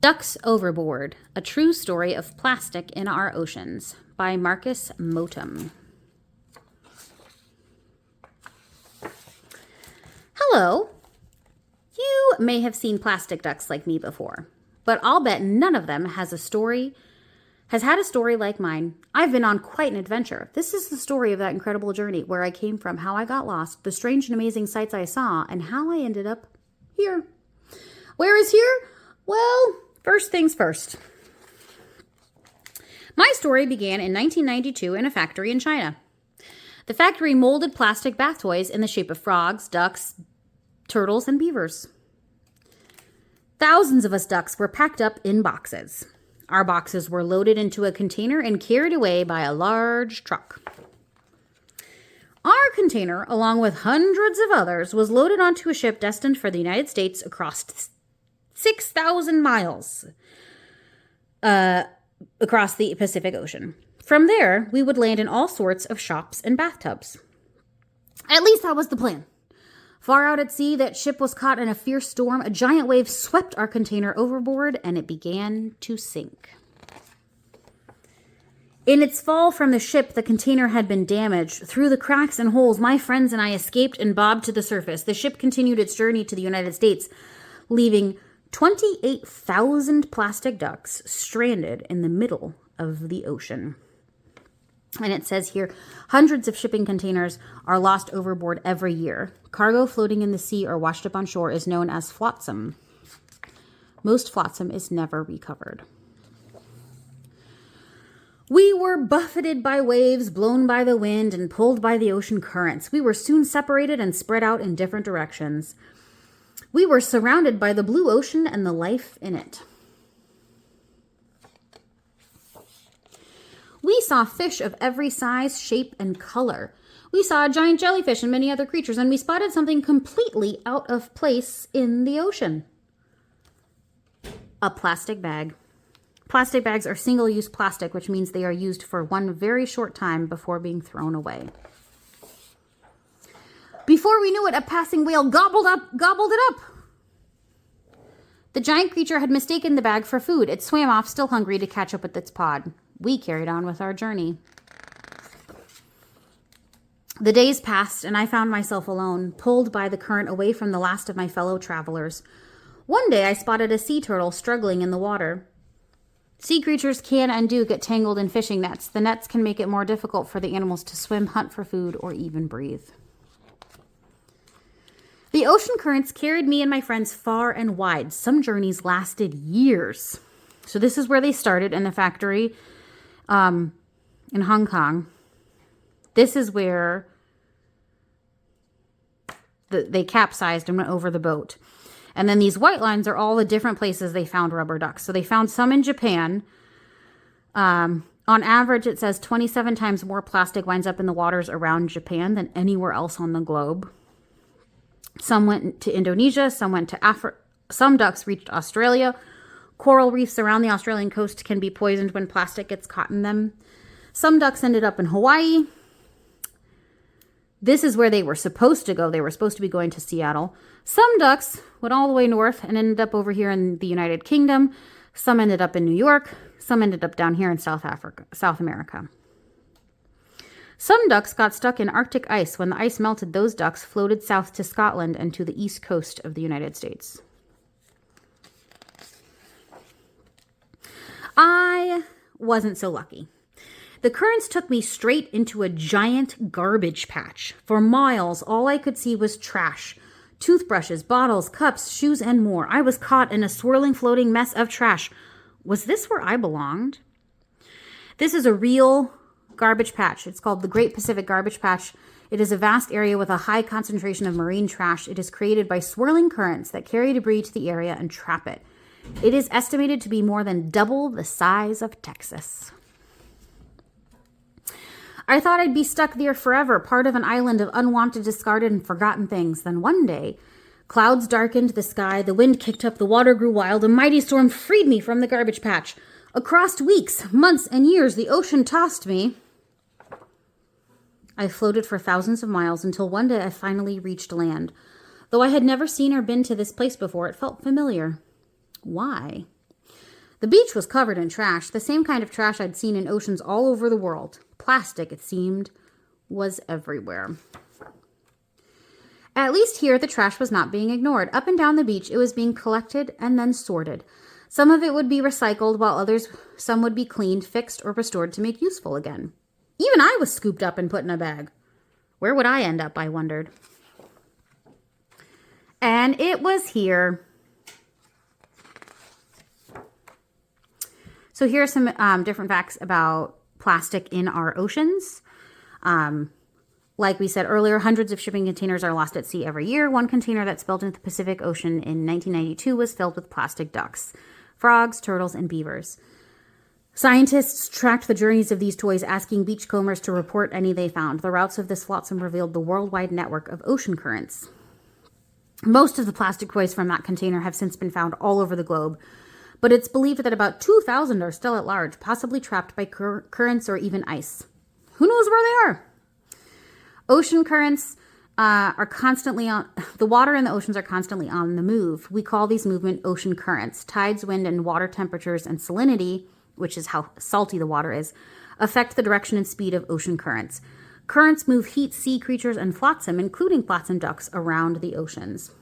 Ducks Overboard, A True Story of Plastic in Our Oceans by Markus Motum. Hello. You may have seen plastic ducks like me before, but I'll bet none of them has had a story like mine. I've been on quite an adventure. This is the story of that incredible journey, where I came from, how I got lost, the strange and amazing sights I saw, and how I ended up here. Where is here? Well, first things first. My story began in 1992 in a factory in China. The factory molded plastic bath toys in the shape of frogs, ducks, turtles, and beavers. Thousands of us ducks were packed up in boxes. Our boxes were loaded into a container and carried away by a large truck. Our container, along with hundreds of others, was loaded onto a ship destined for the United States across 6,000 miles across the Pacific Ocean. From there, we would land in all sorts of shops and bathtubs. At least that was the plan. Far out at sea, that ship was caught in a fierce storm. A giant wave swept our container overboard, and it began to sink. In its fall from the ship, the container had been damaged. Through the cracks and holes, my friends and I escaped and bobbed to the surface. The ship continued its journey to the United States, leaving 28,000 plastic ducks stranded in the middle of the ocean. And it says here, hundreds of shipping containers are lost overboard every year. Cargo floating in the sea or washed up on shore is known as flotsam. Most flotsam is never recovered. We were buffeted by waves, blown by the wind, and pulled by the ocean currents. We were soon separated and spread out in different directions. We were surrounded by the blue ocean and the life in it. We saw fish of every size, shape, and color. We saw a giant jellyfish and many other creatures, and we spotted something completely out of place in the ocean. A plastic bag. Plastic bags are single-use plastic, which means they are used for one very short time before being thrown away. Before we knew it, a passing whale gobbled it up. The giant creature had mistaken the bag for food. It swam off, still hungry, to catch up with its pod. We carried on with our journey. The days passed, and I found myself alone, pulled by the current away from the last of my fellow travelers. One day, I spotted a sea turtle struggling in the water. Sea creatures can and do get tangled in fishing nets. The nets can make it more difficult for the animals to swim, hunt for food, or even breathe. The ocean currents carried me and my friends far and wide. Some journeys lasted years. So this is where they started, in the factory in Hong Kong. This is where they capsized and went over the boat. And then these white lines are all the different places they found rubber ducks. So they found some in Japan. On average, it says 27 times more plastic winds up in the waters around Japan than anywhere else on the globe. Some went to Indonesia, some went to Africa. Some ducks reached Australia. Coral reefs around the Australian coast can be poisoned when plastic gets caught in them. Some ducks ended up in Hawaii. This is where they were supposed to go. They were supposed to be going to Seattle. Some ducks went all the way north and ended up over here in the United Kingdom. Some ended up in New York. Some ended up down here in South America. Some ducks got stuck in Arctic ice. When the ice melted, those ducks floated south to Scotland and to the east coast of the United States. I wasn't so lucky. The currents took me straight into a giant garbage patch. For miles, all I could see was trash. Toothbrushes, bottles, cups, shoes, and more. I was caught in a swirling, floating mess of trash. Was this where I belonged? This is a real garbage patch. It's called the Great Pacific Garbage Patch. It is a vast area with a high concentration of marine trash. It is created by swirling currents that carry debris to the area and trap it. It is estimated to be more than double the size of Texas. I thought I'd be stuck there forever, part of an island of unwanted, discarded, and forgotten things. Then one day, clouds darkened the sky, the wind kicked up, the water grew wild, a mighty storm freed me from the garbage patch. Across weeks, months, and years, the ocean tossed me. I floated for thousands of miles until one day I finally reached land. Though I had never seen or been to this place before, it felt familiar. Why? The beach was covered in trash, the same kind of trash I'd seen in oceans all over the world. Plastic, it seemed, was everywhere. At least here, the trash was not being ignored. Up and down the beach, it was being collected and then sorted. Some of it would be recycled, while some would be cleaned, fixed, or restored to make useful again. Even I was scooped up and put in a bag. Where would I end up, I wondered. And it was here. So here are some different facts about plastic in our oceans. Like we said earlier, hundreds of shipping containers are lost at sea every year. One container that spilled into the Pacific Ocean in 1992 was filled with plastic ducks, frogs, turtles, and beavers. Scientists tracked the journeys of these toys, asking beachcombers to report any they found. The routes of this flotsam revealed the worldwide network of ocean currents. Most of the plastic toys from that container have since been found all over the globe, but it's believed that about 2,000 are still at large, possibly trapped by currents or even ice. Who knows where they are? Ocean currents are constantly on, the water in the oceans are constantly on the move. We call these movement ocean currents. Tides, wind, and water temperatures and salinity, which is how salty the water is, affect the direction and speed of ocean currents. Currents move heat, sea creatures, and flotsam, including flotsam ducks, around the oceans.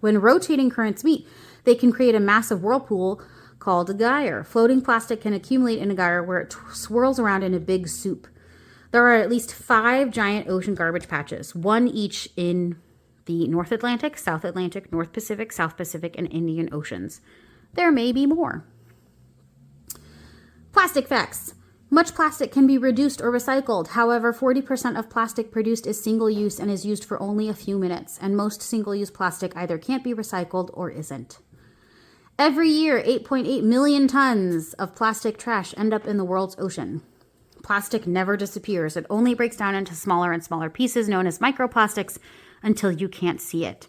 When rotating currents meet, they can create a massive whirlpool called a gyre. Floating plastic can accumulate in a gyre where it swirls around in a big soup. There are at least 5 giant ocean garbage patches, one each in the North Atlantic, South Atlantic, North Pacific, South Pacific, and Indian Oceans. There may be more. Plastic facts. Much plastic can be reduced or recycled. However, 40% of plastic produced is single-use and is used for only a few minutes, and most single-use plastic either can't be recycled or isn't. Every year, 8.8 million tons of plastic trash end up in the world's ocean. Plastic never disappears. It only breaks down into smaller and smaller pieces known as microplastics until you can't see it.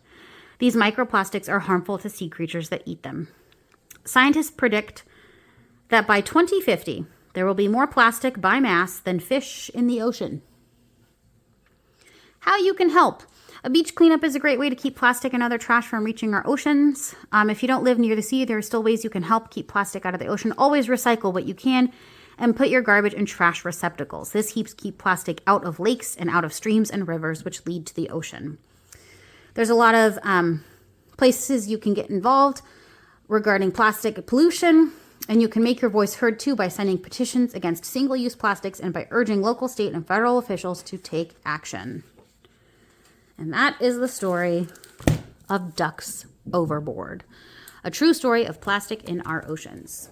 These microplastics are harmful to sea creatures that eat them. Scientists predict that by 2050, there will be more plastic by mass than fish in the ocean. How you can help. A beach cleanup is a great way to keep plastic and other trash from reaching our oceans. If you don't live near the sea, there are still ways you can help keep plastic out of the ocean. Always recycle what you can and put your garbage in trash receptacles. This helps keep plastic out of lakes and out of streams and rivers, which lead to the ocean. There's a lot of places you can get involved regarding plastic pollution, and you can make your voice heard too by signing petitions against single-use plastics and by urging local, state, and federal officials to take action. And that is the story of ducks overboard, a true story of plastic in our oceans.